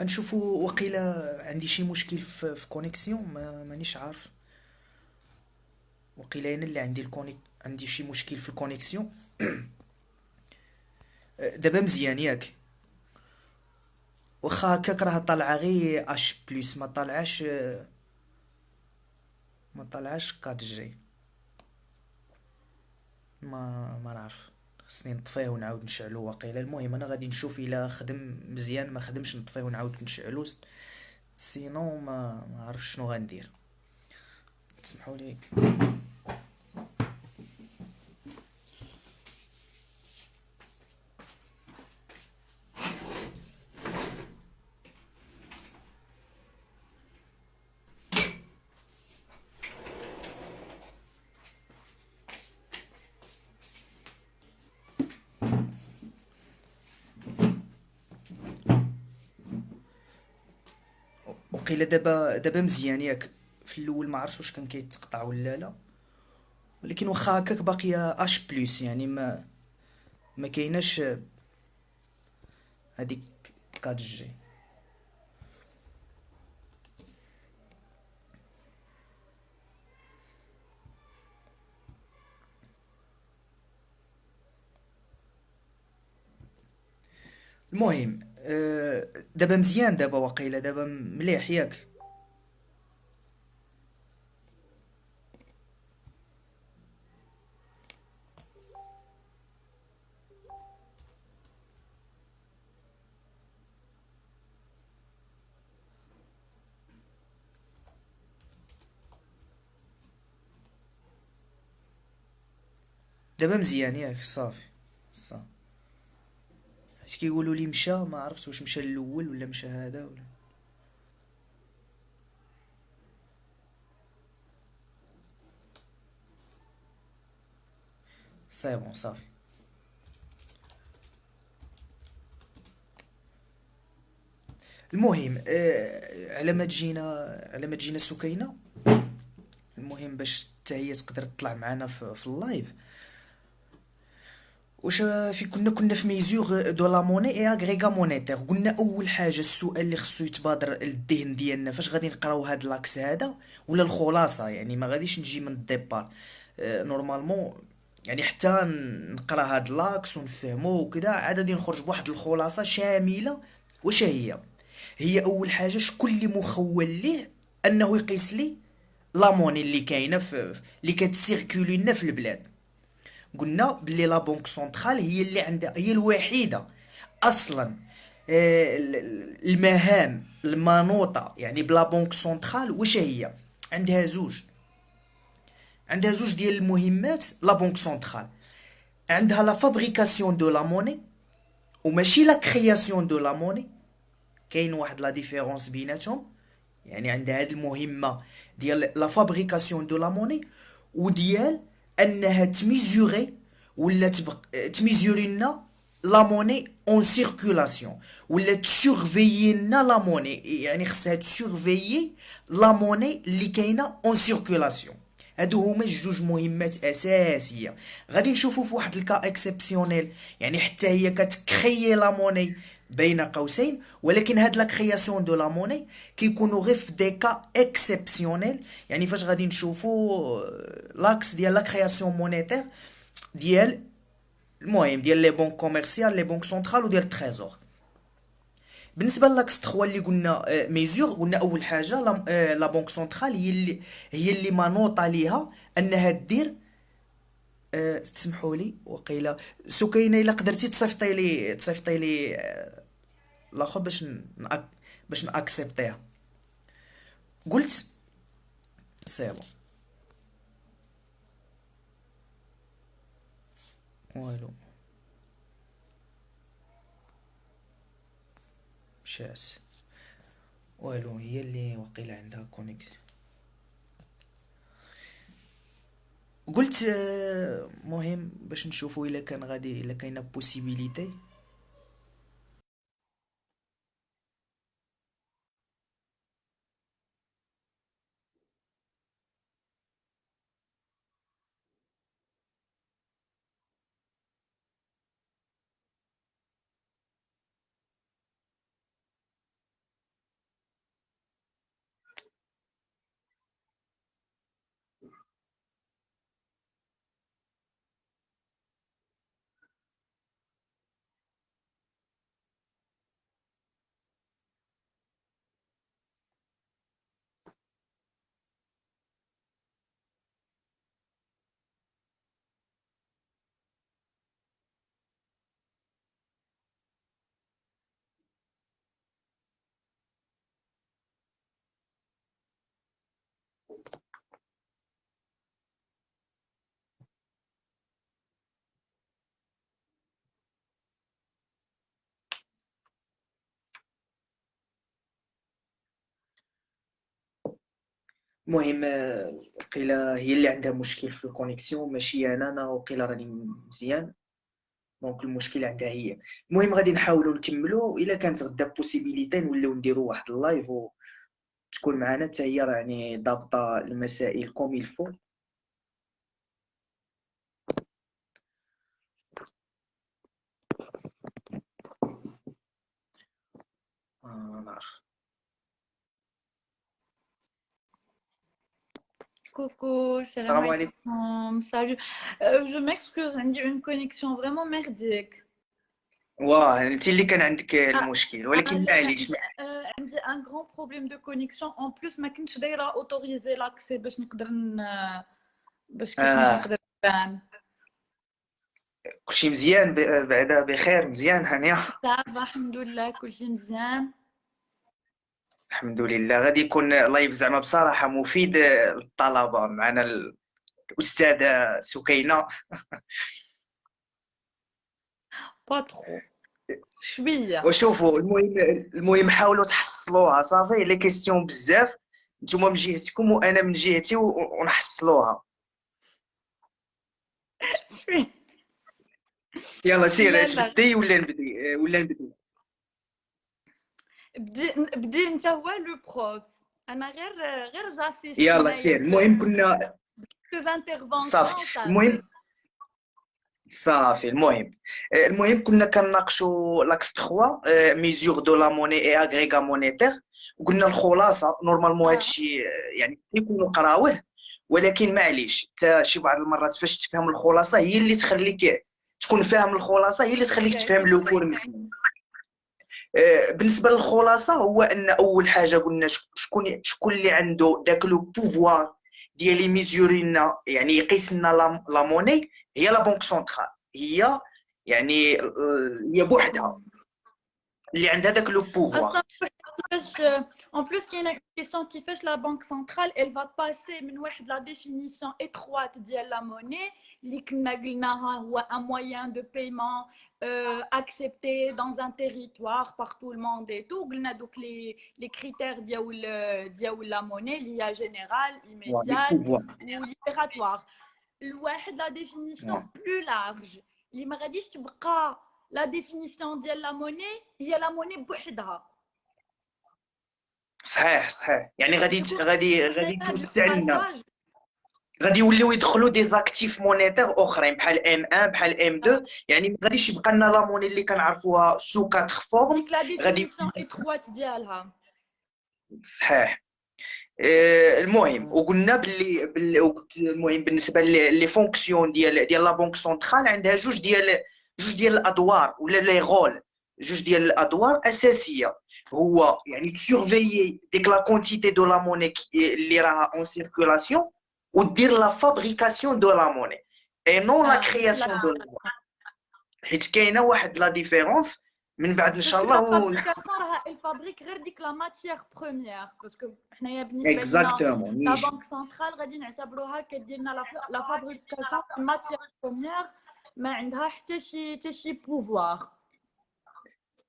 نشوفوا وقيلا عندي شي مشكل في كونيكسيون، مانيش عارف. وقيلا انا اللي عندي شي مشكل في الكونيكسيون. دابا مزيان ياك؟ واخا هكاك راه طالعه غير اش بلس، ما طالعاش 4 جي. ما نعرف. خصني نطفيه ونعاود نشعلو وقيلا. المهم انا غادي نشوف الا خدم مزيان، ما خدمش نطفيه ونعاود نشعلو. سينو ما عرفش شنو غندير. تسمحوا لي. وقيلا دابا مزيان ياك؟ في الاول ما عرفتش واش كان كيتقطع ولا لا، ولكن واخا هكاك باقيه اش بلس، يعني ما كايناش هذيك 4 جي. المهم دابا مزيان، دابا واقيلا دابا مليح ياك؟ دابا مزيان ياك؟ صافي. صافي. حيت كيقولوا لي مشى، ما عرفت واش مشى الاول ولا مشى هذا ولا. سي بون صافي. المهم على ما تجينا سكينه. المهم باش حتى هي تقدر تطلع معنا في اللايف. واش في كنا في ميزور دو لا موني اي اغريغا مونيتير. قلنا اول حاجه السؤال اللي خصو يتبادر للذهن ديالنا فاش غادي نقراو هاد لاكس هذا، ولا الخلاصه، يعني ما غاديش نجي من الديبار. نورمالمون يعني حتى نقرا هاد لاكس ونفهمو وكذا، عاد غادي نخرج بواحد الخلاصه شامله. واش هي اول حاجه شكون اللي مخول ليه انه يقيس لي لاموني اللي كاينه اللي كتسيركولي لنا في البلاد. قلنا بلي لا بنك سنترال هي اللي عندها، هي الوحيده اصلا. المهام المنوطه يعني بلا بنك سنترال واش هي؟ عندها زوج عندها زوج ديال المهمات. لا بنك سنترال عندها لا فابريكاسيون دو لا موني، وماشي لا كرياسيون دو لا موني. كاين واحد لا ديفيرونس بيناتهم. يعني عندها هذه المهمه ديال لا فابريكاسيون دو لا موني، وديال انها تميزوري ولا تميزوري لنا لا موني اون سيركولاسيون، ولا تسورفيي لنا لا موني. يعني خصها تسورفيي لا موني اللي كاينه اون سيركولاسيون. هادو هما جوج مهمات اساسيه. غادي نشوفوا في واحد الكا اكسبسيونيل، يعني حتى هي كتكريي لا موني بين قوسين، ولكن هاد لا كرياسيون دو لا موني كيكونوا غير في دي كا اكسبسيونيل. يعني فاش غادي نشوفوا لاكس ديال لا كرياسيون مونيتير ديال، المهم ديال لي بنك كوميرسيال، لي بنك سنترال وديال التريزور. بالنسبه لاكس 3 اللي قلنا ميزور، قلنا اول حاجه لا بنك سنترال هي اللي منوطه ليها انها دير. تسمحوا لي وقيله سكينه، الا قدرتي تصيفطي لي الاخر باش ناكسبتيها. قلت سي بون. والو. شاس. والو، هي اللي وقيله عندها كونيكسيون. قلت مهم باش نشوفوا الا كان غادي، الا كاينه بوسيبيليتي. المهم وقيلا هي اللي عندها مشكل في الكونيكسيون ماشي انا وقيلا راني مزيان. دونك المشكل عندها هي. المهم غادي نحاولوا نكملوا الا كانت غدا بوسيبيليتي نوليو نديروا واحد اللايف وتكون معنا حتى هي يعني ضابطه المسائل كوم يلفو. نعرف. Coucou, salam السلام عليكم. alaikum, salut. Je m'excuse, j'ai une connexion vraiment merdique. واه انت اللي كان عندك المشكل ولكن لا معليش. عندي un grand problème de connexion. En plus ما كنتش دايره autoriser l'accès باش نقدر باش كيفاش نقدر نبان. كلشي مزيان بعدا بخير مزيان هانيه. صافا الحمد لله كلشي مزيان. الحمد لله. غادي يكون لايف زعما بصراحه مفيد للطلبه معنا الاستاذه سكينه. با ترو شويه. وشوفوا المهم حاولوا تحصلوها صافي لي كيستيون بزاف نتوما من جهتكم وانا من جهتي ونحصلوها. شويه. يلا سير لا. تبدي ولا نبدي. بدي انت هو لو بروف. انا غير جاسيست. يلا سير. المهم كنا صافي. المهم كنا كنناقشوا لاكس 3 ميزور دو لا موني اي اغريغا مونيتير. وقلنا الخلاصه نورمالمون هادشي يعني يكونوا قراوه ولكن معليش حتى شي بعض المرات فاش تفهم الخلاصه هي اللي تخليك تكون فاهم الخلاصه هي اللي تخليك تفهم لو كور مزيان. بالنسبه للخلاصه هو ان اول حاجه قلنا شكون اللي عنده داك لو بوفوار ديال ميزورينا يعني يقيس لنا لا موني هي لا بنك سنترال. هي يعني هي بوحدها اللي عندها داك لو بوفوار. En plus, il y a une question qui fait que la Banque centrale, elle va passer de la définition étroite de la monnaie, un moyen de paiement accepté dans un territoire par tout le monde et tout. Donc, les critères de la monnaie, l'IA générale, immédiate ou libératoire. La définition plus large. Il m'a dit la définition de la monnaie, il y a la monnaie بوحدها. صحيح يعني غادي توسع لنا. غادي يوليو يدخلوا دي زاكتيف مونيتير اخرين بحال ام 1 بحال ام 2 يعني ما غاديش يبقى لنا لا موني اللي كنعرفوها سو 4 فورم. غادي اتروات ديالها. صحيح. المهم وقلنا باللي المهم بالنسبه لي فونكسيون ديال لا بنك سنترال عندها جوج ديال الادوار ولا لي غول. جوج ديال الادوار اساسيه. هو يعني تسورفيي ديك لا كونتيتي دو لا موني اللي راها اون سيركولاسيون ودير لا فابريكاسيون دو لا موني اي نون لا كرياسيون دو لا موني. حيت كاينه واحد لا ديفيرونس من بعد ان شاء الله. الفابريكاسيون راها الفابريك غير ديك لا ماتيير بروميير باسكو حنايا بالنسبه لنا اكزاكتومون لا بنك سنترال غادي نعتبروها كدير لنا لا فابريكاسيون ماتيير بروميير ما عندها حتى شي بوفوار.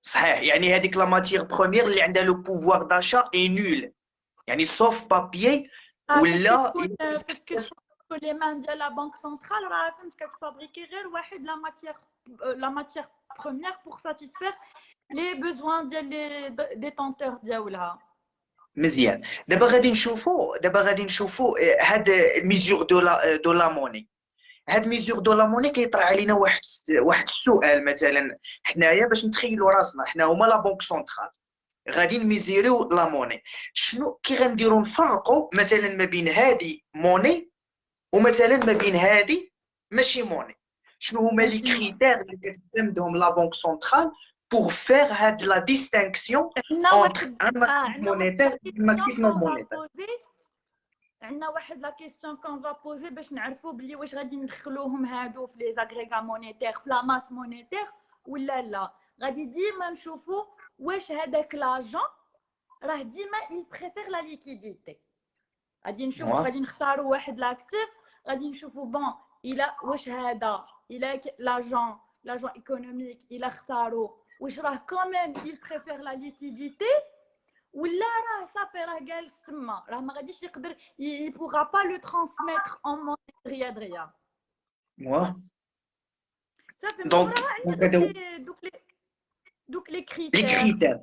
صحيح يعني هذيك لا ماتيير بروميير اللي عندها لو بوفوار داشا اي نول يعني سوف بابيي ولا لي مان ديال لا بنك سنترال راه فهمت كتفابريكي غير واحد لا ماتيير بروميير بور ساتيسفير لي بوزوان ديال لي ديتونتور ديالها. مزيان. دابا غادي نشوفوا هاد ميزور دو لا موني. هاد ميزور دو لا موني كيطرح علينا واحد السؤال. مثلا حنايا باش نتخيلوا راسنا حنا هما لا بنك سنترال غادي نميزيريو لا موني. شنو كي غنديروا نفرقوا مثلا ما بين هادي موني ومثلا ما بين هادي ماشي موني؟ شنو هما لي كريتير اللي كتعتمدهم لا بنك سنترال pour faire هاد لا ديستانكسيون entre un actif monétaire et un actif non monétaire. عندنا واحد لا كيسيون كون فا بوزي باش نعرفوا بلي واش غادي ندخلوهم هادو في لي زاغريغا مونيتير في لا ماس مونيتير ولا لا. غادي ديما نشوفوا واش هذاك لاجون راه ديما il préfère la liquidité. غادي نشوفوا غادي نختاروا واحد لاكتيف غادي نشوفوا بون الى واش هذا الى لاجون ايكونوميك الى اختاروا واش راه كوميم il préfère la liquidité ولا راه صافي راه جالس تما راه ما غاديش يقدر il pourra pas le transmettre en monnaie دغيا Ouais. صافي من Donc, موراها donc, عندنا دوك لي les كريتير critères.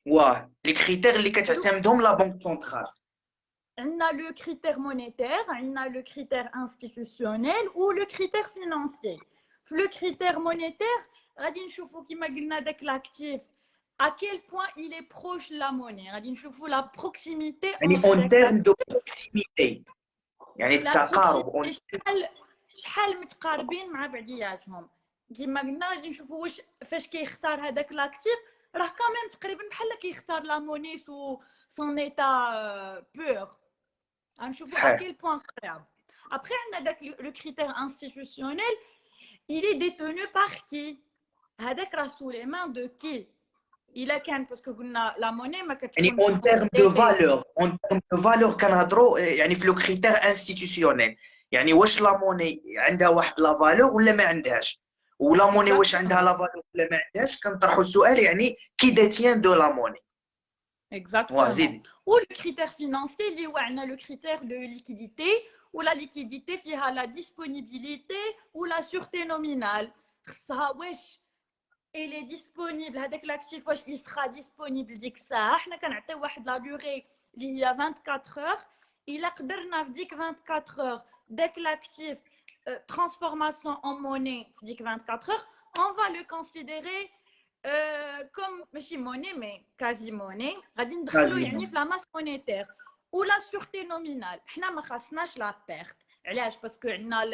Ouais. Les critères اللي كتعتمدهم la banque centrale. On a le critère monétaire, on a le critère institutionnel ou le critère financier. Le critère monétaire, غادي نشوفوا كيما قلنا داك l'actif à quel point il est proche de la monnaie. غادي نشوفوا la proximité يعني entre en داك termes de proximité. يعني la التقارب. proximité شحال متقاربين مع بعضياتهم. كيما قلنا غادي نشوفوا واش فاش كيختار هذاك لاكتيف راه كامل تقريبا بحال كيختار لا موني سو سون ايتا بور. غنشوفوا à صحيح. quel point قراب. Après, on a le critère institutionnel, il est détenu par qui هذاك راه sous les mains de qui il a كان parce que قلنا la monnaie ما يعني كتكونش en termes de considérée valeur, en termes de valeur كنهضروا يعني في لو كريتير انستيتيوسيونيل. يعني واش لا موني عندها واحد لا فالور ولا ما عندهاش، ولا موني واش عندها لا فالور ولا ما عندهاش. كنطرحوا السؤال يعني كي détient de la monnaie. exactement. زيدي. Ou le critère financier, il y a le critère de liquidité ou la liquidité فيها la disponibilité ou la sûreté nominale. خصها واش il est disponible هذاك l'actif واش il sera disponible ديك الساعه. حنا كنعطيو واحد لا دوغي اللي هي 24 heures. الا قدرنا في ديك 24 heures داك l'actif transformation en monnaie في ديك 24 heures on va le considérer comme ماشي monnaie mais quasi monnaie. غادي ندخلو يعني في la masse monétaire ou la sûreté nominale. حنا ما خاصناش لا perte. علاش باسكو عندنا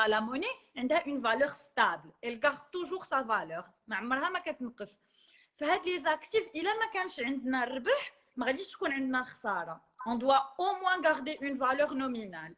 لا موني عندها اون فالور ستابل elle garde toujours sa valeur ما عمرها ما كتنقص. فهاد لي زاكتيف الا ما كانش عندنا الربح ما غاديش تكون عندنا الخساره. on doit au moins garder une valeur nominale.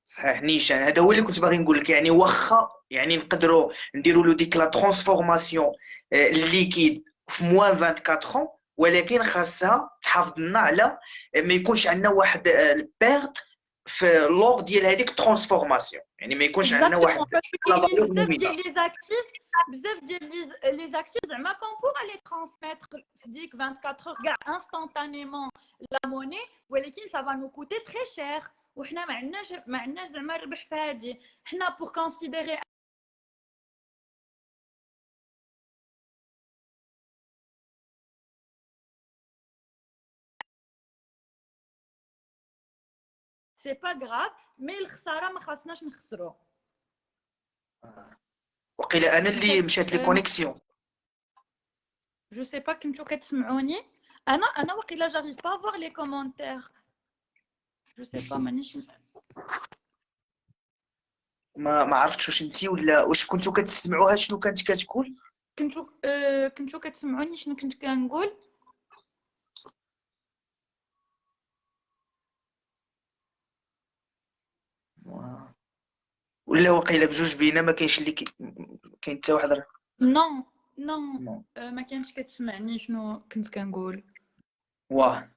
صحيح نيشان، هذا هو اللي كنت باغي نقول لك. يعني واخا يعني نقدروا نديروا له ديك لا ترانسفورماسيون ليكيد في موان 24 ولكن خاصها تحافظ لنا على ما يكونش عندنا واحد البيرت في لور ديال هذيك الترانسفورماسيون. يعني ما يكونش عندنا واحد Exactement, parce que لا كاينين فالور بزاف نومينال. ديال لي زاكتيف بزاف ديال لي زاكتيف زعما كون بوغ لي ترانسميتر في ديك 24 heures كاع انستانتانيمون لا موني ولكن سا فا نو كوتي تري شير وحنا ما عندناش زعما الربح في هادي. حنا بور كونسيديري سي با غراف مي الخساره ما خاصناش نخسرو. وقيلا انا اللي مشات لي كونيكسيون. جو سي با كنتو كتسمعوني. انا وقيلا جاريف با فوار لي كومونتير. جو سي با مانيش ما عرفتش واش انتي ولا واش كنتو كتسمعوها شنو كانت كتقول. كنتو كتسمعوني شنو كنت كنقول. ولا وقيلا بجوج بينا ما كاينش اللي كاين حتى واحد. نو نو ما كانش كتسمعني شنو كنت كنقول. واه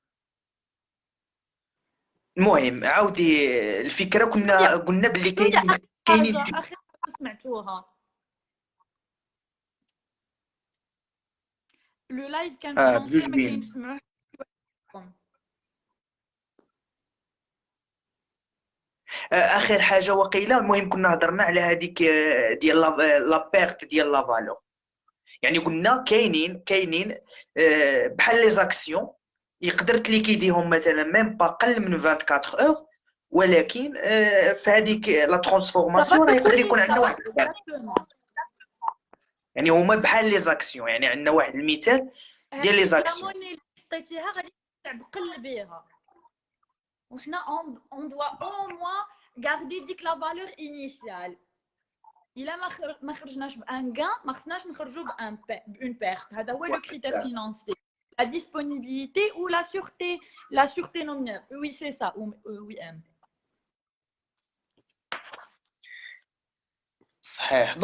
المهم عاودي الفكره. كنا قلنا باللي كاينين اخر سمعتوها لو لايف كان بجوج بلونسي ما بينا. كاينش سمعوه. اخر حاجه وقيله. المهم كنا هضرنا على هذيك ديال لا بيرت ديال لا فالور. يعني قلنا كاينين بحال لي زاكسيون يقدر تليكيديهم مثلا ميم با قل من 24 اور ولكن في هذيك لا ترانسفورماسيون راه يقدر يكون عندنا واحد البيرت. يعني هما بحال لي زاكسيون. يعني عندنا واحد المثال ديال لي زاكسيون. لا موني اللي حطيتيها غادي تلعب قل بيها وحنا اون دوا او موان غاردي ديك لا فالور انيسيال. الا ما خرجناش بان غان ما خصناش نخرجوا بان بيرت. هذا هو لو كريتير فينانسي la disponibilité ou la sûreté nominale. Oui c'est ça. Oui صحيح.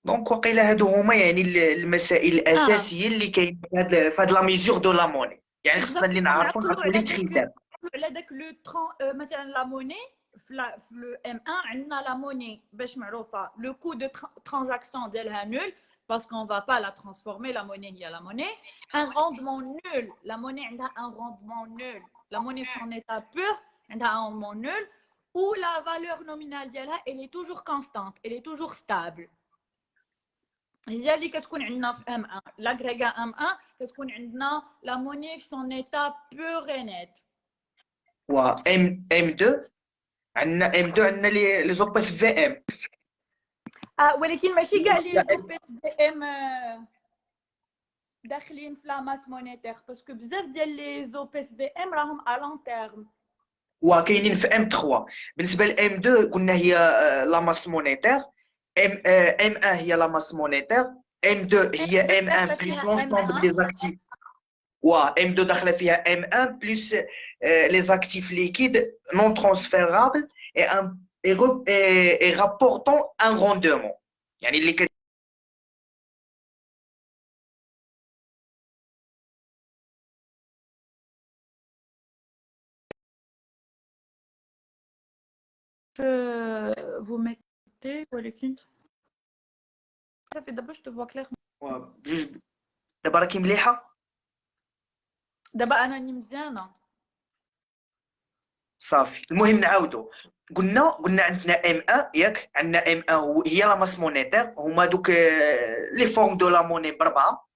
دونك وقيلا هادو هما يعني المسائل الاساسيه اللي كاين في هاد لا ميزور دو لا موني. يعني خصنا اللي نعرفوا لي كريتير على داك لو مثلا لا موني في لو ام 1 عندنا لا موني باش معروفه لو كو دو ترانزاكسيون ديالها نول parce qu'on ne va pas la transformer, la monnaie, il y a la monnaie. Un rendement nul, la monnaie a un rendement nul. La monnaie, son état pur, elle a un rendement nul, où la valeur nominale, elle est toujours constante, elle est toujours stable. هي اللي كتكون عندنا في M1 l'agrégat M1 كتكون عندنا la monnaie في son état pur et net. و M2 عندنا M2 عندنا لي زوباس في ام. ولكن ماشي كاع لي زوباس في ام داخلين في لا ماس مونيتير باسكو بزاف ديال لي زوباس في ام راهم ا لون تيرم. وكاينين في M3. بالنسبه ل M2 قلنا هي لا ماس مونيتير. M1 هي لا ماس مونيتير. M2 هي M1 بلس لونسومبل لي زاكتيف. و M2 داخله فيها M1 بلس لي زاكتيف ليكيد non transférables et rapportant un rendement. يعني اللي vous mettez ولكن صافي دابا جو تفوا كلير. بجوج دابا راكي مليحه. دابا انني مزيانه صافي. المهم نعاودو. قلنا عندنا M1 ياك. عندنا M1 هي لا ماس مونيتير. هما دوك لي فورم دو لا موني بربعه.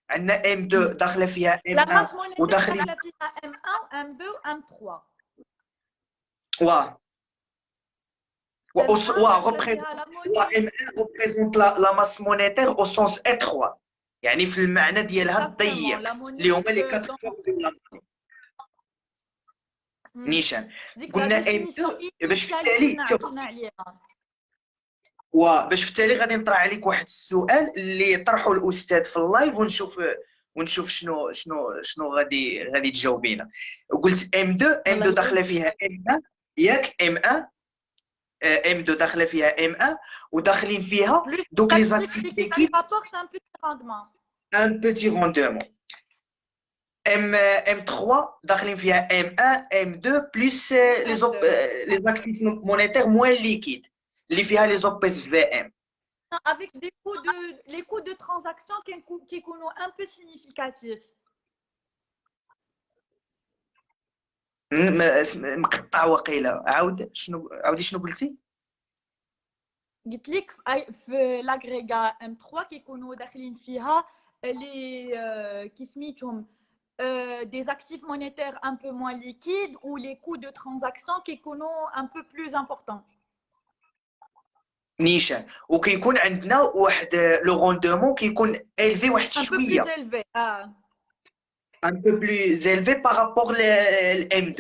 عندنا M2 داخله فيها لا M1 ماس مونيتير وداخلين داخله فيها M1 M2 M3 M1 représente la masse monétaire au sens étroit. يعني في المعنى ديالها الضيق اللي هما لي 4 فورم دو لا موني. نيشان. قلنا M2 باش في التالي غادي نطرح عليك واحد السؤال اللي طرحه الاستاذ في اللايف ونشوف شنو غادي تجاوبينا. قلت M2 داخله فيها M1 ياك. M2 داخله فيها M1 وداخلين فيها دوك لي زاكتيفيتي كي ان بوتي روندمون. M3 داخلين فيها M1 M2 بلس لي زاكتيف مونيتير موان ليكيد اللي فيها لي زوبيس في ام avec les coûts de transaction qui يكونوا un peu significatifs. مقطع وقيله. عاودي شنو قلتي؟ قلت لك في لاغريغا M3 كيكونوا داخلين فيها لي كي سميتهم des actifs monétaires un peu moins liquides ou les coûts de transaction كيكونوا un peu plus importants. نيشان. وكيكون عندنا واحد لو روندمون كيكون élevé واحد شويه. un peu plus élevé par rapport ل M2.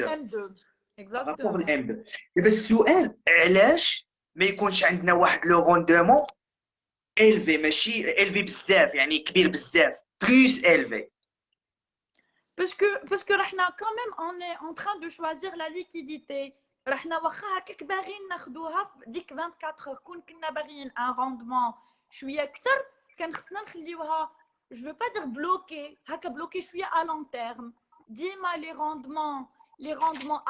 Exactement. دابا السؤال علاش ما يكونش عندنا واحد لو روندمون élevé ماشي élevé بزاف يعني كبير بزاف plus élevé. Parce que quand même on est en train de choisir la liquidité. رحنا واخا هكاك باغيين ناخذوها في ديك 24 heures كون كنا باغيين ان روندمون شويه اكثر كان خصنا نخليوها je veux pas dire bloqué هكا bloqué شويه à long terme. ديما les rendements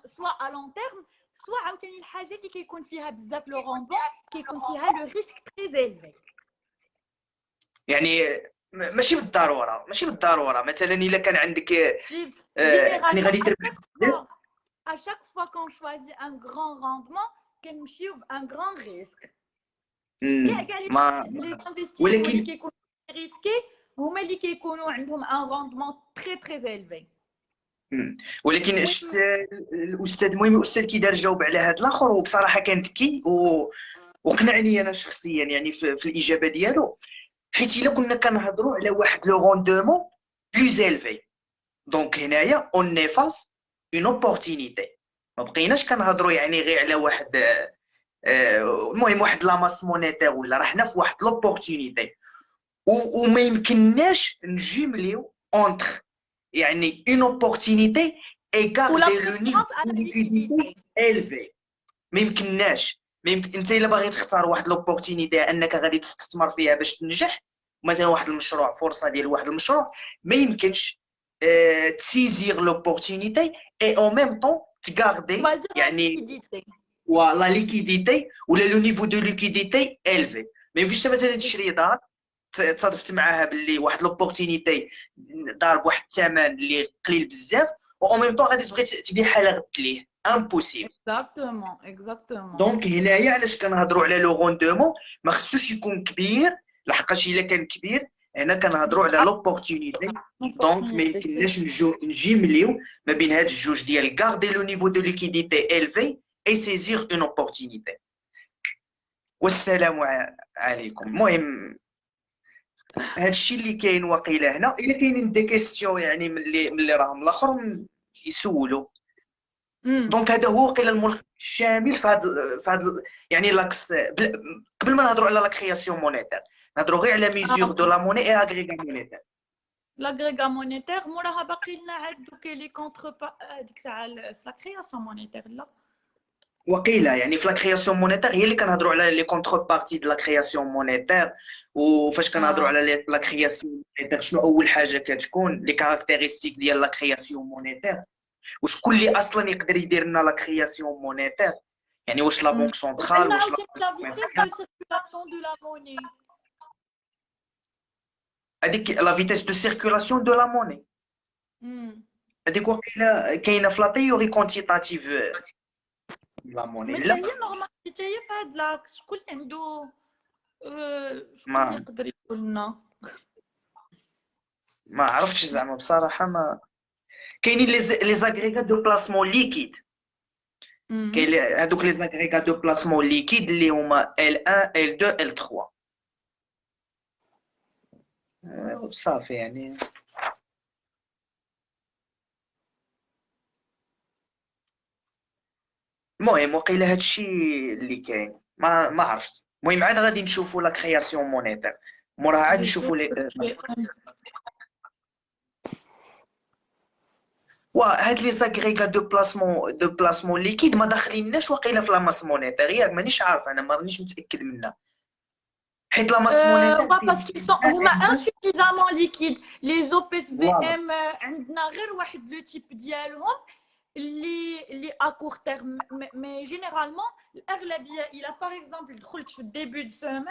soit à long terme soit عاوتاني الحاجه اللي كيكون فيها بزاف لو روندمون كيكون فيها لو ريسك تري élevé. يعني ماشي بالضروره مثلا الا كان عندك يعني غادي تربح بزاف. À chaque fois qu'on choisit un grand rendement, qu'on choisit un grand risque. Les investisseurs qui sont risqués, هما اللي كيكونوا عندهم un rendement très très élevé. ولكن المهم الاستاذ كي دار جاوب على هذا الاخر وبصراحه كان ذكي وقنعني انا شخصيا يعني في الاجابه ديالو حيت الا كنا كنهضروا على واحد لو روندمون بلوز élevé دونك هنايا اون ني فاس اون اوبورتونيتي. ما بقيناش كنهضروا يعني غير على واحد المهم واحد لا ماس مونيتير ولا راه حنا في واحد لوبورتونيتي وما يمكنناش نجمليو اونتر يعني اون اوبورتونيتي اي غاردي لو نيفو دو ليكيديتي élevé. ما يمكنناش انت الا باغي تختار واحد لوبورتونيتي انك غادي تستثمر فيها باش تنجح مثلا واحد المشروع فرصه ديال واحد المشروع ما يمكنش تسيزير لوبورتونيتي اي او ميم طون تغاردي يعني ولا ليكيديتي ولا لو نيفو دو ليكيديتي élevé. ما يمكنش مثلا تشري دار تصادفت معاها باللي واحد لوبورتينيتي ضارب واحد الثمن اللي قليل بزاف، و ميم طون غادي تبغي تبيعها لغد ليه امبوسيبل. Exactement, exactement. دونك هنايا علاش كنهضروا على لو روندومون، ما خصوش يكون كبير، لحقاش الا كان كبير هنا كنهضروا على لوبورتينيتي. دونك ما Opportunité. يمكنناش نجمليو ما بين هاد الجوج ديال غاردي لو نيفو دو ليكيديتي الفي اي سيزير اون اوبورتينيتي. والسلام عليكم. المهم هادشي اللي كاين واقيلا هنا. الا كاينين دي كيستيون يعني من اللي راهم الاخر يسولوا. Hmm. دونك هذا هو واقيلا الملخص الشامل في هاد يعني لاكس. قبل ما نهضروا على لا كرياسيون مونيتير نهضروا غير على ميزور دو لا موني اي اغريغا مونيتير. L'agrégat monétaire, موراها باقي لنا عاد دوك لي كونتر هذيك تاع لا كرياسيون مونيتير لا. وقيله يعني في لا كرياسيون مونيتير هي اللي كنهضروا على لي كونتر بارتي دو لا كرياسيون مونيتير. وفاش كنهضروا على لا كرياسيون مونيتير شنو اول حاجه كتكون لي كاركتيرستيك ديال لا كرياسيون مونيتير، وشكون اللي اصلا يقدر يدير لنا لا كرياسيون مونيتير، يعني واش لا بنك سنترال وعندنا واش لا عاوتاني لا فيتيس دو سيركولاسيون دو لا موني. هذيك لا فيتيس دو سيركولاسيون دو لا موني. هذيك وقيله كاينه في لا تيوري كونتيتاتيف لا موني. مي لا هي نورمال حتى هي في هاد لاكس شكون اللي عنده شكون اللي ما يقدر يقول لنا. ما عرفتش زعما بصراحه. ما كاينين لي زاغريغا دو بلاسمون ليكيد. كاين هذوك لي زاغريغا دو بلاسمون ليكيد اللي هما L1 L2 L3 صافي يعني. المهم وقيله هادشي اللي كاين. ما عرفت. المهم عاد غادي نشوفوا لا كرياسيون مونيتير موراها عاد نشوفوا لي وهاد لي زاغريغا دو بلاسمون ليكيد ما داخليناش وقيله في لا ماس مونيتير ياك. مانيش عارف انا ما رانيش متاكد منها حيت لا ماس مونيتير parce qu'ils sont هما insuffisamment liquides. Les فوالا. OPSVM عندنا غير واحد لو تيب ديالهم اللي à court terme mais généralement الاغلبيه الى باغ اكزومبل دخلت في الديبي دو سيمين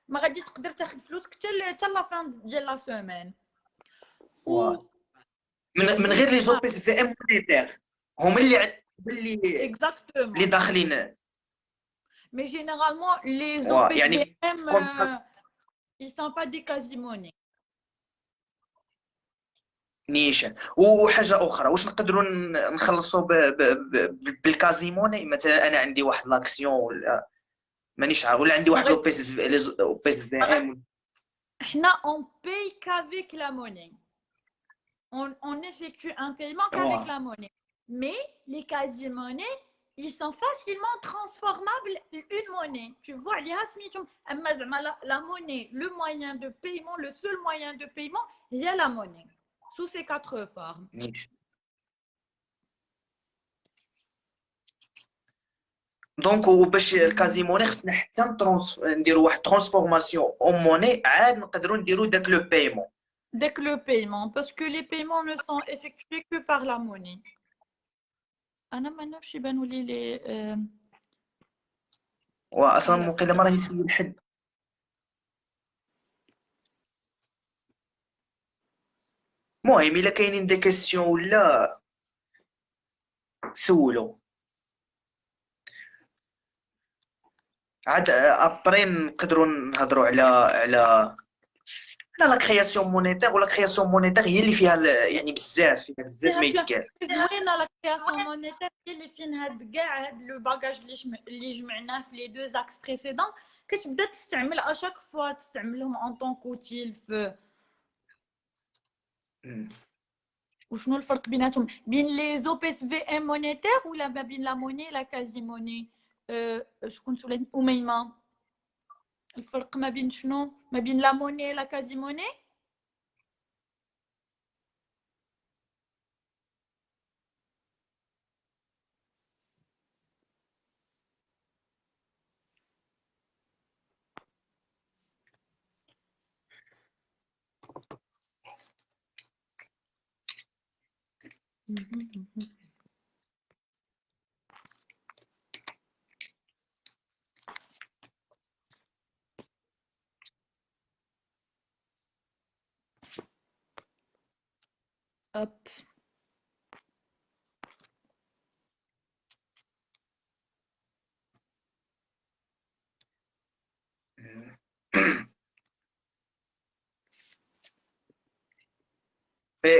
ما غاديش تقدر تاخذ فلوسك حتى لا فان ديال لا سيمين. من غير لي زوبيس في ام مونيتير هما اللي exactement. داخلين. Mais généralement, les يعني OPSVM, ils ne sont pas des quasi-monnaies. نيشان. وحاجه اخرى واش نقدروا نخلصوا بالكازيموني؟ مثلا انا عندي واحد لاكسيون ولا مانيش عارف، ولا عندي واحد لوبيس في ام. احنا on paye qu'avec la monnaie. On effectue un paiement qu'avec la monnaie. Mais les quasi-monnaies, ils sont facilement transformables en une monnaie. Tu vois, la monnaie, le moyen de paiement, le seul moyen de paiement, il y a la monnaie. Sous ces 4 formes. دونك وباش الكازيموني خصنا حتى نديروا واحد ترانسفورماسيون او موني عاد نقدروا نديروا داك لو بايمون. Dès que le paiement, parce que les paiements ne sont effectués que par la monnaie. أنا ما نعرفش يبانوا لي واصلا وقيلا ما راه يسول حد. المهم الا كاينين دي كيسيون ولا سولوا عاد ابري نقدروا نهضروا على لا كرياسيون مونيتير. ولا كرياسيون مونيتير هي اللي فيها يعني بزاف ما يتقال. زوينه لا كرياسيون مونيتير هي اللي فين هاد كاع هاد لو باجاج اللي جمعناه في لي دو زاكس بريسيدون كتبدا تستعمل اشاك فوا تستعملهم اون طون كوتيل في. وشنو الفرق بيناتهم بين لي زوبيس في ام مونيتير ولا ما بين لا موني لا كازي موني؟ شكون سولات أميمة الفرق ما بين شنو ما بين لا موني لا كازي موني؟ Hop.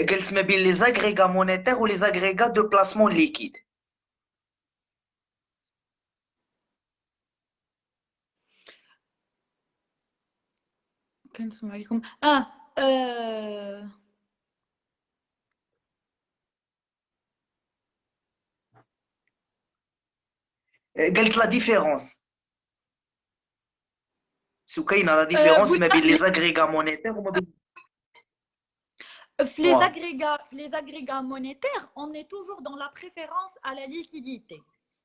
قلت ما بين les agrégats monétaires ou les agrégats de placement liquide. كنسمع عليكم قلت la différence. سو كاينه la différence ما بين قلنا les agrégats monétaires وما بين في les agrégats monétaires, on est toujours dans la préférence à la liquidité.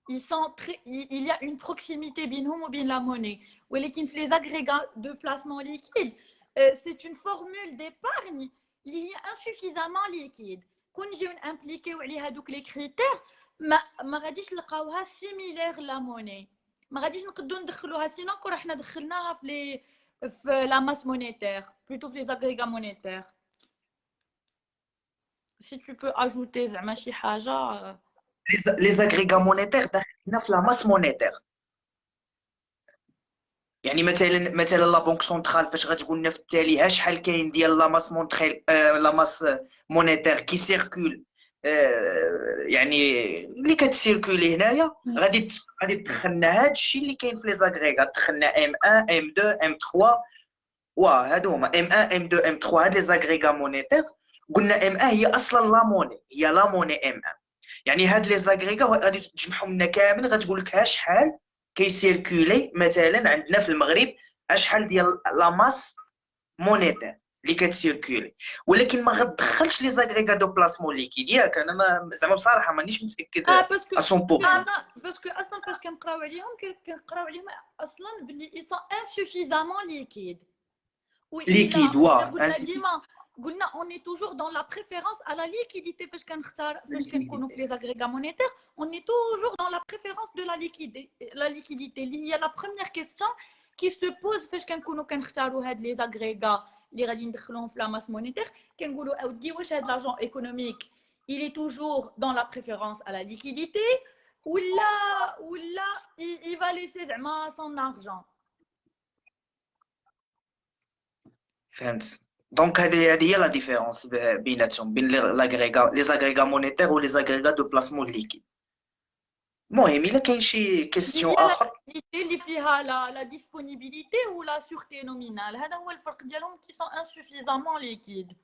Il y a une proximité بينهم وبين la monnaie. ولكن في les agrégats de placement liquide, c'est une formule d'épargne qui est insuffisamment liquide. كون نجيو نامبليكيو عليها دوك لي كريتير ما غاديش نلقاوها سيميلير لا موني، ما غاديش نقدروا ندخلوها سينو كون حنا دخلناها في لا ماس مونيتير بلوتو في les agrégats monétaires. Si tu peux ajouter زعما شي حاجه. les agrégats monétaires داخلين في la masse monétaire. يعني مثلا لا بنك سنترال فاش غتقول لنا في التالي شحال كاين ديال لا ماس مونتريل لا ماس مونيتير كي سيركول يعني اللي كتسيركولي هنايا غادي تدخلنا هذا الشيء اللي كاين في لي زاغريغا، دخلنا ام 1 ام 2 ام 3 هادو هما ام 1 ام 2 ام 3 هاد لي زاغريغا مونيتير. قلنا ام 1 هي اصلا لا موني، هي لا موني ام 1. يعني هاد لي زاغريغا غادي تجمعهم لنا كامل، غتقول لك شحال كيسيركولي مثلا عندنا في المغرب، شحال ديال لا ماس مونيتير اللي كتسيركولي. ولكن ما غتدخلش لي زاغريغا دو بلاسمون ليكيد، ياك؟ انا زعما بصراحه مانيش متاكد باسكو 100%. باسكو اصلا فاش كنقراو عليهم اصلا بلي ils sont insuffisamment liquides. ليكيد قلنا ديما قلنا on est toujours dans la préférence à la liquidité. فاش كنكونوا في les agrégats monétaires, on est toujours dans la préférence de la liquidité اللي هي la première question qui se pose فاش كنكونوا كنختاروا هاد les agrégats اللي غادي ندخلوهم في la masse monétaire. كنقولوا اودي واش هاد l'argent économique il est toujours dans la préférence à la liquidité ولا il va laisser زعما son argent. فهمت. دونك هذه هي لا ديفيرونس بيناتهم، بين لي زاغريغا مونيتير و لي زاغريغا دو بلاسمون ليكيد. المهم الا كاين شي كيستيون اخر اللي فيها لا ديسپونيبيليتي ولا سورتي نومينال، هذا هو الفرق ديالهم كي سون انسوفيزامون ليكيد.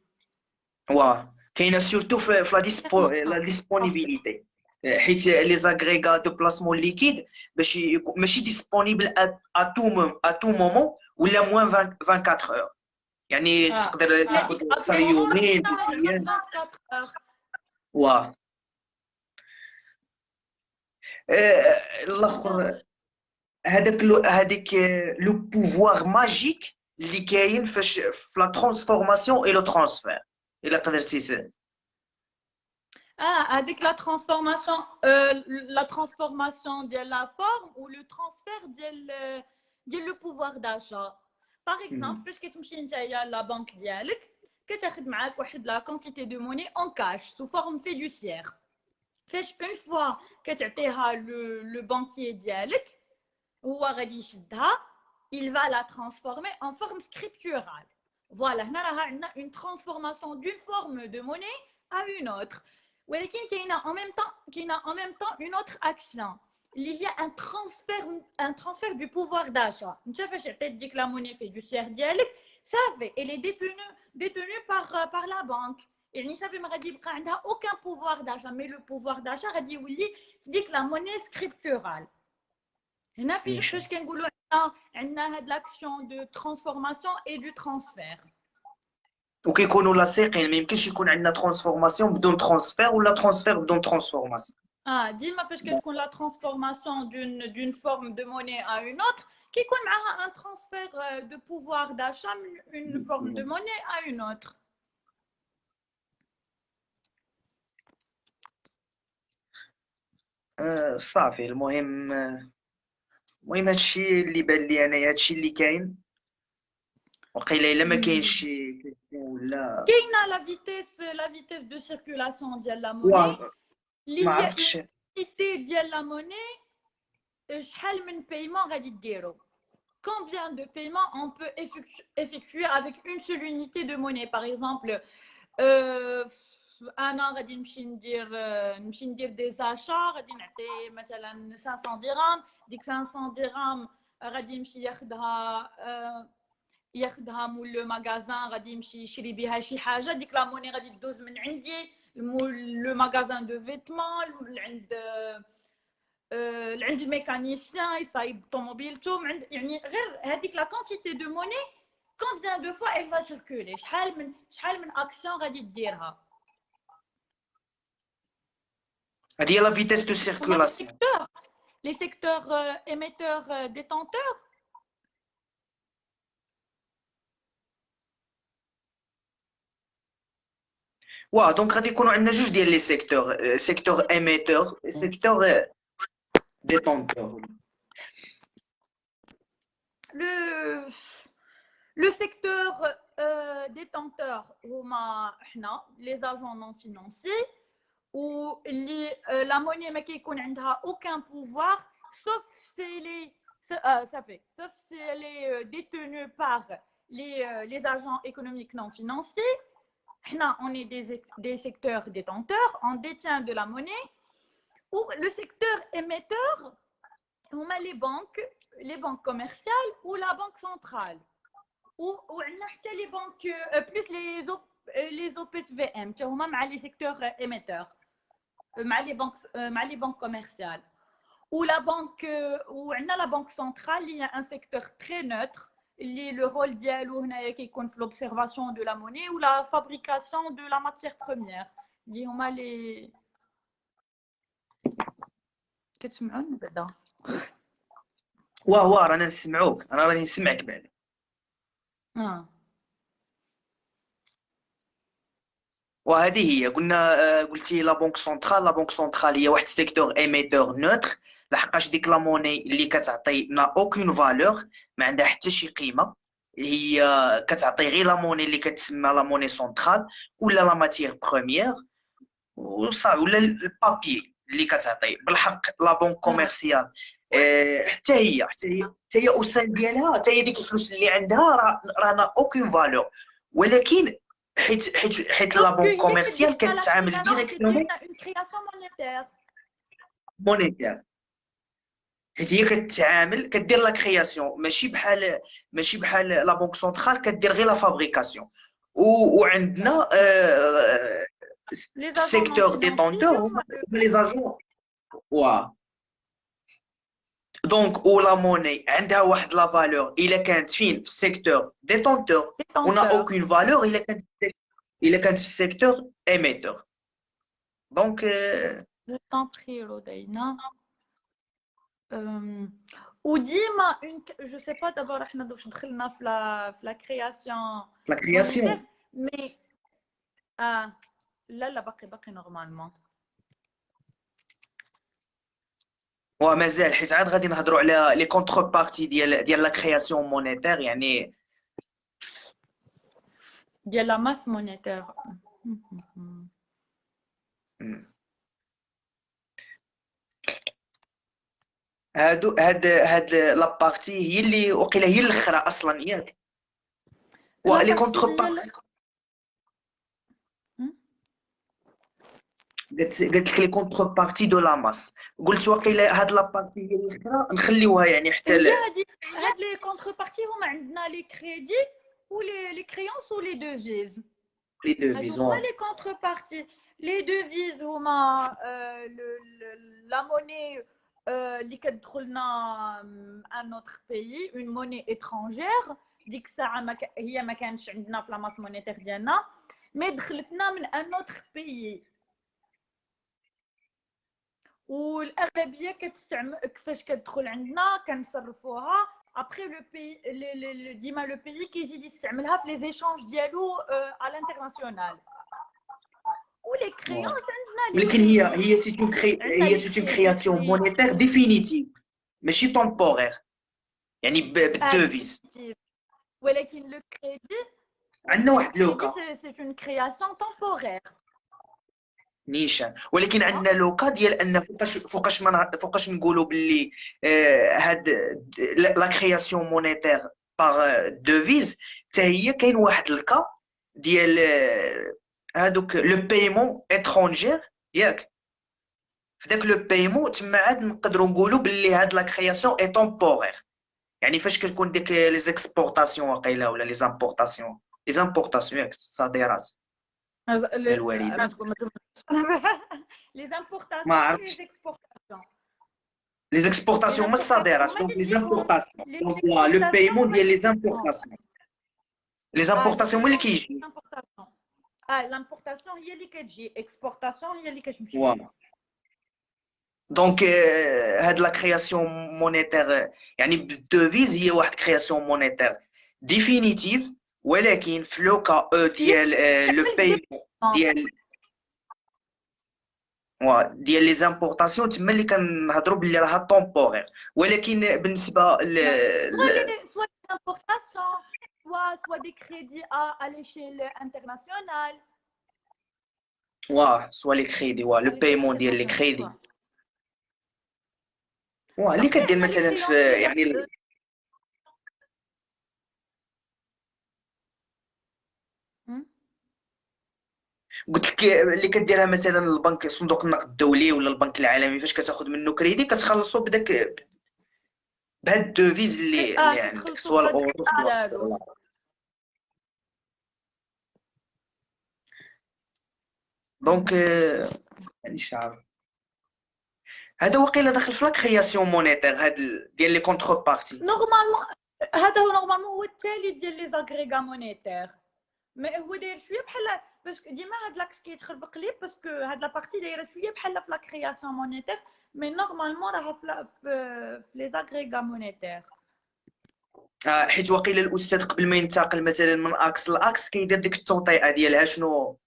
كاينه سورتو في لا ديسپونيبيليتي، حيت لي زاغريغا دو بلاسمون ليكيد ماشي ديسپونيبل ا تو مومون ولا موان 24 اور، يعني تقدر تاخذ اكثر يومين 3 ايام. الاخر هذيك لو بوفوار ماجيك اللي كاين فاش في لا ترانسفورماسيون اي لو ترانسفير، الا قدرتي هذيك la transformation ديال la forme ou le transfert ديال le pouvoir d'achat. Par exemple, فاش كتمشي نتايا لا بانك ديالك كتاخذ معاك واحد لا كونتيتي دو موني اون كاش sous forme fiduciaire. فاش اون فوا كتعطيها لو بانكيي ديالك هو غادي يشدها il va la transformer en forme scripturale. Voilà, هنا راه عندنا une transformation d'une forme de monnaie à une autre. ولكن كاينه en même temps une autre action. Il y a un transfert du pouvoir d'achat. انت فاش عطيت ديك لا موني فيدوسيير ديالك صافي elle est détenue par la banque. يعني صافي ما غادي يبقى عندها aucun pouvoir d'achat, mais le pouvoir d'achat غادي يولي في ديك لا موني سكريبتورال. هنا فاش كنقولوا عندنا هاد لاكسيون دو ترانسفورماسيون اي دو ترانسفير. وكيكونوا لاصقين، ما يمكنش يكون عندنا ترانسفورماسيون بدون ترانسفير ولا ترانسفير بدون ترانسفورماسيون. ديما فاش كتكون لا ترانسفورماسيون d'une forme de monnaie à une autre كيكون معاها un transfert de pouvoir d'achat من une forme de monnaie à une autre. صافي. المهم هادشي اللي بان لي انا، هادشي اللي كاين. وقيله الا ما كاينش شي كيسيون ولا كاينه لا فيتيس دو سيركولاسيون ديال لا موني ما اللي ما هي عرفتش. الفيتي ديال لا موني. شحال من بايمون غادي ديرو؟ Combien de paiements on peut effectuer avec une seule unité de monnaie? Par exemple, انا غادي نمشي ندير دي زاشا، غادي نعطي مثلا 500 درهم. ديك 500 درهم غادي يمشي ياخدها مول لو ماغازان، غادي يمشي يشري بها شي حاجه. ديك لا موني غادي تدوز من عندي لو ماغازان دو فيتمون، عند الميكانيسيان يصايب طوموبيلته، يعني غير هذيك لا كونتيتي دو موني combien de fois elle va circuler، شحال من اكسيون غادي ديرها. هذه هي لا فيتيس دو سيركولاسيون. les secteurs émetteurs détenteurs. واه دونك غادي يكونوا عندنا جوج ديال لي سيكتور، سيكتور ايميتور، سيكتور ديتونتور. Le secteur détenteur هما حنا les agents non financiers où la monnaie ما كيكون عندها aucun pouvoir sauf si elle est détenue par les agents économiques non financiers. حنا on est des secteurs détenteurs, on détient de la monnaie. Ou le secteur émetteur هما les banques commerciales ou la banque centrale. وعندنا حتى les banques plus les OPSVM حتى هما مع les secteurs émetteurs مع les banques commerciales. وعندنا la banque centrale اللي هي un secteur très neutre اللي le rôle ديالو هنايا كيكون في l'observation de la monnaie ou la fabrication de la matière première اللي هما les كتسمعوني بعدا؟ واه رانا نسمعوك، انا راني نسمعك بعدا. وهذه هي قلتي لا بنك سنترال. لا بنك سنترال هي واحد سيكتور ايميتور نوتر، لحقاش ديك لا موني اللي كتعطي نا اوكين فالور، ما عندها حتى شي قيمه، هي كتعطي غير لا موني اللي كتسمى لا موني سنترال ولا لا ماتيير بروميير وصافي، ولا البابي اللي كتعطي. بالحق لا بنك كوميرسيال حتى هي اوسان ديالها، حتى هي ديك الفلوس اللي عندها رانا اوكين فالور، ولكن حيت لا بنك كوميرسيال كتعامل ديريكتومون مونيتير، حيت هي كتعامل كدير لا كرياسيون، ماشي بحال لا بنك سنترال كدير غير لا فابريكاسيون. وعندنا سيكتور ديتونتور هما لي زاجون. واه دونك لا موني عندها واحد لا فالور الا كانت فين في السيكتور ديتونتور، ونا اوكين فالور الا كانت في السيكتور ايميتور. دونك تنبخيرو داينا وديما جو سي با دابا حنا واش دخلنا في لا كرياسيون مي لا باقي نورمالمون. ومازال حيت عاد غادي نهضروا على لي كونتر بارتي ديال لا كرياسيون مونيتير، يعني ديال لا ماس مونيتير. هاد لا بارتي هي اللي وقيله هي الاخرى اصلا ياك. ولي كونتر بارتي قلت لك لي كونتر بارتي دو لا ماس، قلت وقيله هاد لا بارتي هي الاخرى نخليوها يعني حتى هاد لي كونتر بارتي هما عندنا لي كريدي لي كريونس لي دوفيز. هما لي كونتر بارتي. لي دوفيز هما لا موني اللي كتدخلنا ان اوتر بيي، اون موني étrangère. ديك الساعه هي ما كانش عندنا في لا ماس مونيتير ديالنا، مي دخلتنا من ان اوتر بيي. والاغلبيه كتستعمل كيفاش كتدخل عندنا كنصرفوها ابري لو بي ديما لو بيي كيزيد يستعملها في لي زيشانج ديالو على الانترناسيونال. ولي كريونس عندنا، ولكن هي سي اون كرياسيون مونيتير ديفينيتيف ماشي طومبورير، يعني بالدوفيز. ولكن لو كريدي عندنا واحد لوكا سي اون كرياسيون تمبورير نيشان، ولكن عندنا لوكا ديال ان فوقاش نقولوا باللي هاد لا كرياسيون مونيتير باغ دوفيز حتى هي كاين واحد الكا ديال هادوك لو بايمون اترونجير ياك. في داك لو بايمون تما عاد نقدروا نقولوا باللي هاد لا كرياسيون اي تمبورير، يعني فاش كتكون ديك لي زيكسبورطاسيون واقيلا ولا لي زامبورطاسيون ياك الصادرات الوالده لي ما زامبورطاسيون لي عرفتش زيكسبورطاسيون لي زيكسبورطاسيون ما الصادرات دونك لي زامبورطاسيون دونك لو بايمون ديال لي زامبورطاسيون لي زامبورطاسيون هو اللي كيجي لامبورطاسيون هي اللي كتجي اكسبورطاسيون هي اللي كتمشي فوالا. دونك هاد لا كرياسيون مونيتير يعني بالدوفيز هي واحد كرياسيون مونيتير ديفينيتيف، ولكن في لو كا ديال لو بايمون ديال ديال لي زامبورطاسيون تما اللي كنهضروا باللي راها طومبورير، ولكن بالنسبه soit des importations, soit des crédits à l'échelle internationale. سوا لي كريدي لو بايمون ديال لي كريدي اللي كدير مثلا في يعني قلت لك اللي كديرها مثلا البنك صندوق النقد الدولي ولا البنك العالمي، فاش كتاخذ منه كريدي كتخلصوا بداك بهاد الدوفيز اللي عندك سوا الاورو سوا الدولار. دونك مانيش عارف هذا وقيلا داخل في لا كرياسيون مونيتير هاد ديال لي كونتر بارتي. نورمالمون هذا هو نورمالمون هو التالي ديال لي زاغريغا مونيتير، مي هو داير شويه بحال باسكو ديما هاد لاكس كيتخربق ليه باسكو هاد لا بارتي دايره شويه بحال في لا كرياسيون مونيتير، مي نورمالمون راها في لي زاغريغا مونيتير. حيت وقيلا الاستاذ قبل ما ينتقل مثلا من اكس لاكس كيدير ديك التوطئه ديالها شنو،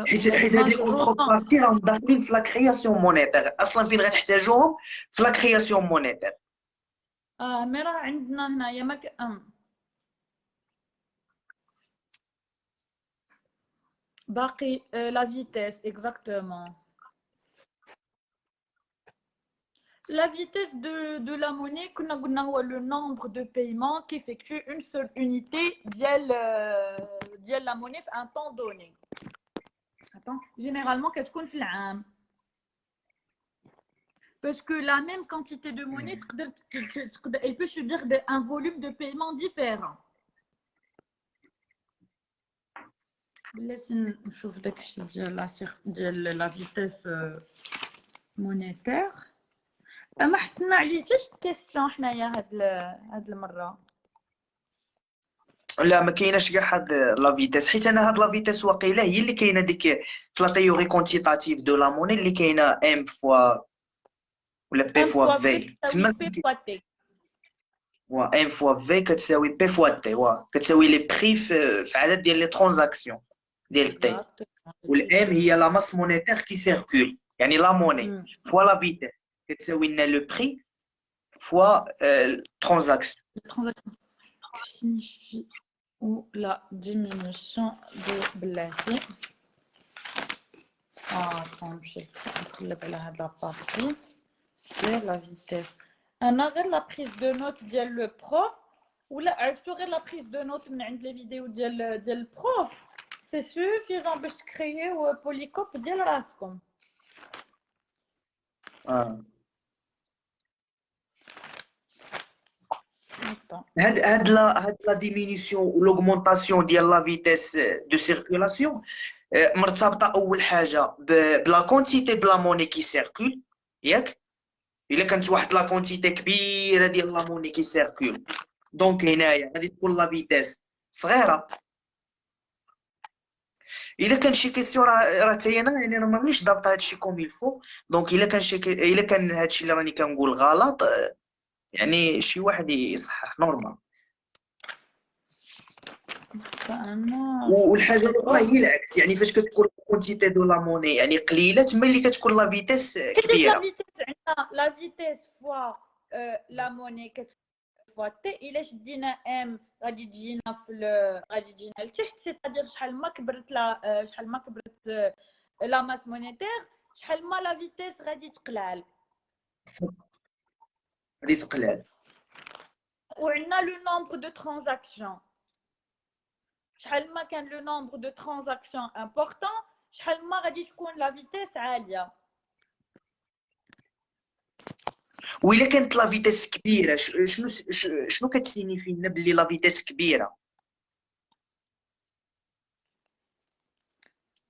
حيت هاد لي كونتر بارتي راهم داخلين في لا كرياسيون مونيتير اصلا فين غنحتاجوهم في لا كرياسيون مونيتير. مي راه عندنا هنايا ما باقي لا فيتيس اكزاكتومون. La vitesse de la monnaie, كنا هو le nombre de paiements qu'effectue une seule unité ديال la monnaie في un temps donné. Généralement كتكون في العام. Parce que la même quantité de monnaie elle peut subir un volume de paiement différent. بلاتي نشوف داكشي ديال la vitesse monétaire. ما حطنا عليه حتى شي كيسيون حنايا هاد المره. لا ما كايناش كاع هاد لا فيتيس، حيت انا هاد لا فيتيس واقيلا هي اللي كاينه ديك في لا تيوري كونتيتاتيف دو لا موني اللي كاينه ام فوا ولا بي فوا في تما ام فوا في كتساوي بي فوا تي كتساوي لي بري في عدد ديال لي ترانزاكسيون ديال تي، والام هي لا ماس مونيتير كي سيركول يعني لا موني فوا لا فيتيس كتساوي لنا لو بري فوا ترانزاكسيون signifie ou la diminution de بلاتي. نمشي نقلب على هاد لابارتي ديال لا فيتيس. انا غير لا بريز دو نوت ديال لو بروف ولا عرفتو غير لا بريز دو نوت من عند لي فيديو ديال البروف سي سوفيزون باش تكرييو بوليكوب ديال راسكم. هاد لا ديمينيسيون و لوغمونطاسيون ديال لا فيتيس دو سيركولاسيون مرتبطه اول حاجه بلا كونتيتي دو لا موني كي سيركول ياك. الا كانت واحد لا كونتيتي كبيره ديال لا موني كي سيركول دونك هنايا غادي تكون لا فيتيس صغيره. الا كان شي كيسيون راه حتى انا يعني انا مانيش ضابط هادشي كوم يلفو، دونك الا كان هادشي اللي راني كنقول غلط يعني شي واحد يصحح نورمال. والحاجه الاخرى هي العكس، يعني فاش كتكون كونتيتي دو لا موني يعني قليله تما اللي كتكون لا فيتيس كبيره. لا فيتيس فوا لا موني فوا تي الا شدينا ام غادي تجينا غادي تجينا لتحت، سيتادير شحال ما كبرت لا ماس مونيتير شحال ما لا فيتيس غادي تقلال. غادي تقلال. وعندنا لو نومبر دو ترانزاكسيون، شحال ما كان لو نومبر دو ترانزاكسيون امبورطون شحال ما غادي تكون لا فيتيس عاليه. وإلا كانت لا فيتيس كبيره شنو كتسينيفي لنا بلي لا فيتيس كبيره؟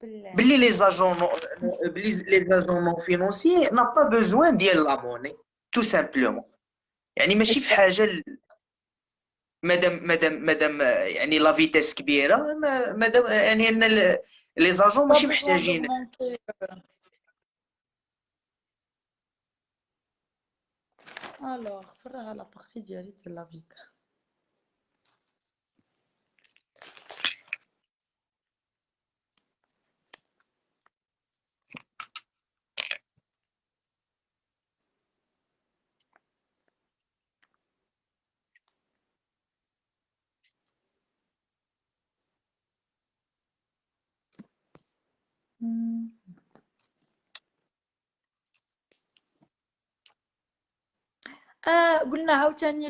بلي لي زاجون نون فينونسي نا با بوزوان ديال لا موني تو سامبلومون. يعني ماشي في حاجه مادام يعني لا فيتيس كبيره، مادام يعني ان لي زاجون ماشي محتاجين. الوغ فرغ لا بارتي ديالي ديال لا فيتيس. قلنا عاوتاني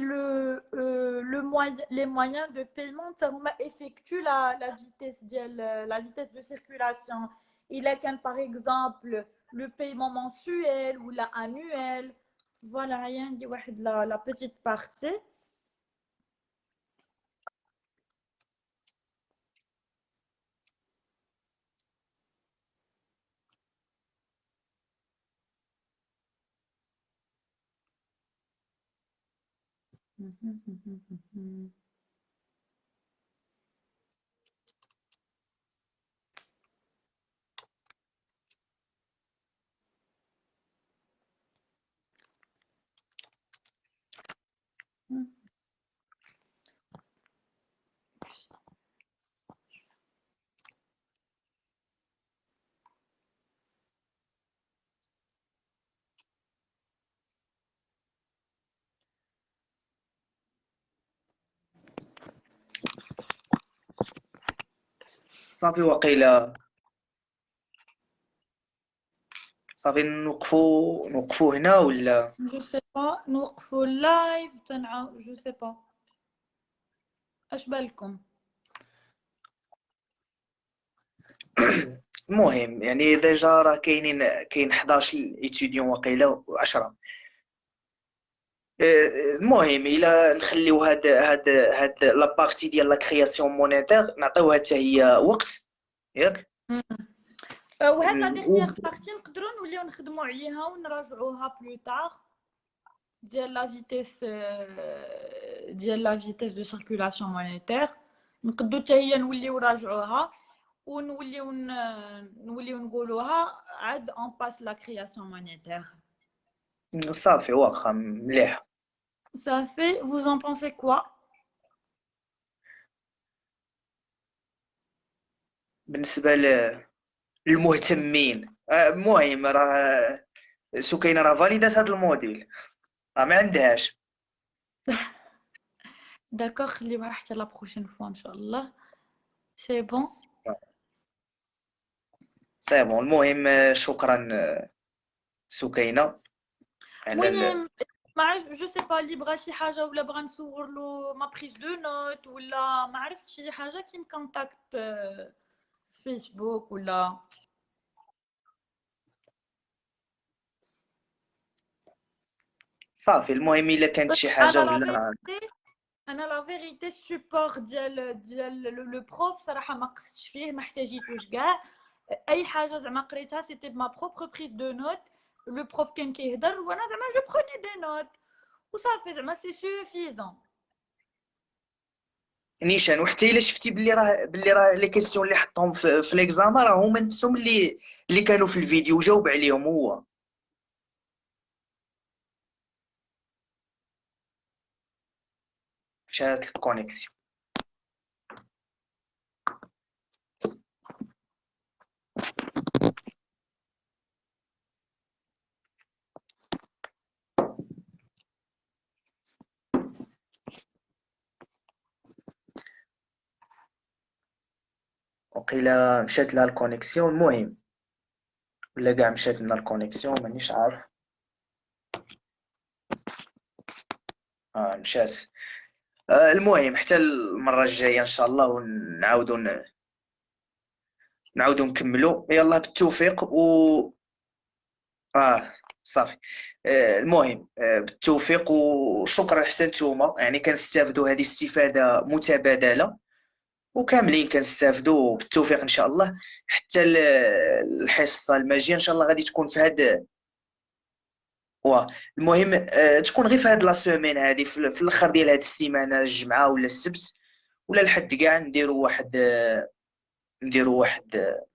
les moyens de paiement هما effectuent la vitesse ديال la vitesse de circulation. Il a كان par exemple le paiement mensuel ou la annuel. Voilà, rien dit واحد la petite partie. صافي وقيله صافي نوقفوا هنا ولا؟ جو سي با نوقفوا اللايف جو سي با اش بالكم؟ المهم يعني ديجا راه كاين 11 ايتيديون وقيله و10. المهم الا نخليو هاد لا بارتي ديال لا كرياسيون مونيتير نعطيوها حتى هي وقت ياك. وهاد لا ديرنيير بارتي نقدروا نوليو نخدموا عليها ونراجعوها بلو تار ديال لا فيتيس دو سيركولاسيون مونيتير. نقدروا حتى هي نوليو نراجعوها ونوليو نقولوها عاد اون باس لا كرياسيون مونيتير. صافي واخا مليح. صافي vous en pensez quoi؟ بالنسبه للمهتمين المهم راه سكينه راه فاليدات هذا الموديل راه ما عندهاش. داكوغ خليوها حتى لا بروشين فوا ان شاء الله. سي بون سي بون. المهم شكرا سكينه على المهم ما عرف جو سي با اللي بغى شي حاجه ولا بغى نصور له ما بريز دو نوت ولا ما عرفت شي حاجه كي مكونتاكت فيسبوك ولا صافي. المهم الا كانت شي حاجه ولا انا لا فيريتي السبور ديال لو بروف صراحه ما قصتش فيه ما احتاجيتوش كاع. اي حاجه زعما قريتها سيتي بما بروبر بريز دو نوت. لو بروف كان كيهضر وانا زعما جو بروني دي نوت وصافي زعما سي سوفيزون نيشان. وحتى الا شفتي بلي راه لي كيسيون اللي حطهم في ليكزامان راه هما نفسهم اللي كانوا في الفيديو جاوب عليهم هو. مشات الكونيكسيون. وقيلا مشات لها الكونيكسيون. المهم ولا كاع مشات لنا الكونيكسيون مانيش عارف. مشات. المهم حتى المرة الجاية ان شاء الله نعاودو نكملو. يلا بالتوفيق اه صافي. المهم بالتوفيق وشكرا حتى نتوما، يعني كنستافدوا هذه استفادة متبادلة وكاملين كنستافدوا. بالتوفيق ان شاء الله. حتى الحصة الماجية ان شاء الله غادي تكون في هاد المهم تكون غير في هاد لا سومين هادي، في الاخر ديال هاد السيمانة، الجمعة ولا السبت ولا الحد كاع نديروا واحد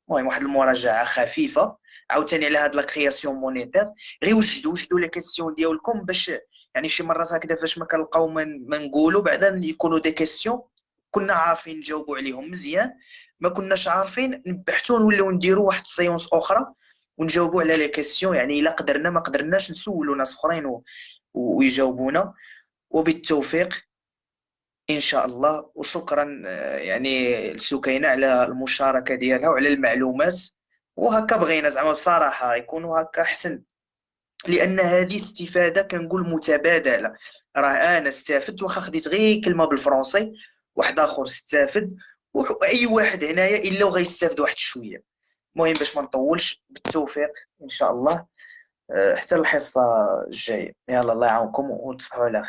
المهم واحد المراجعه خفيفه عاوتاني على هاد لا كرياسيون مونيتير. غير وجدوا لي كيسيون ديالكم باش يعني شي مرات هكذا فاش ما كنلقاو ما نقولوا بعدا يكونوا دي كيسيون كنا عارفين نجاوبوا عليهم مزيان، ما كناش عارفين نبحثوا نوليو نديروا واحد السيونس اخرى ونجاوبوا على لي كيسيون. يعني الا قدرنا ما قدرناش نسولوا ناس اخرين ويجاوبونا. وبالتوفيق إن شاء الله. وشكرا يعني لسكينة على المشاركة ديالها وعلى المعلومات. وهكا بغينا زعما بصراحة يكونوا هكا أحسن، لأن هذه استفادة كنقول متبادلة. راه أنا استفدت واخا خديت غير كلمة بالفرنسي، واحد آخر استفد، وأي واحد هنايا إلا وغيستافد واحد شوية. المهم باش ما نطولش، بالتوفيق إن شاء الله. حتى الحصة الجاية. يلا الله يعاونكم وتصبحوا على خير.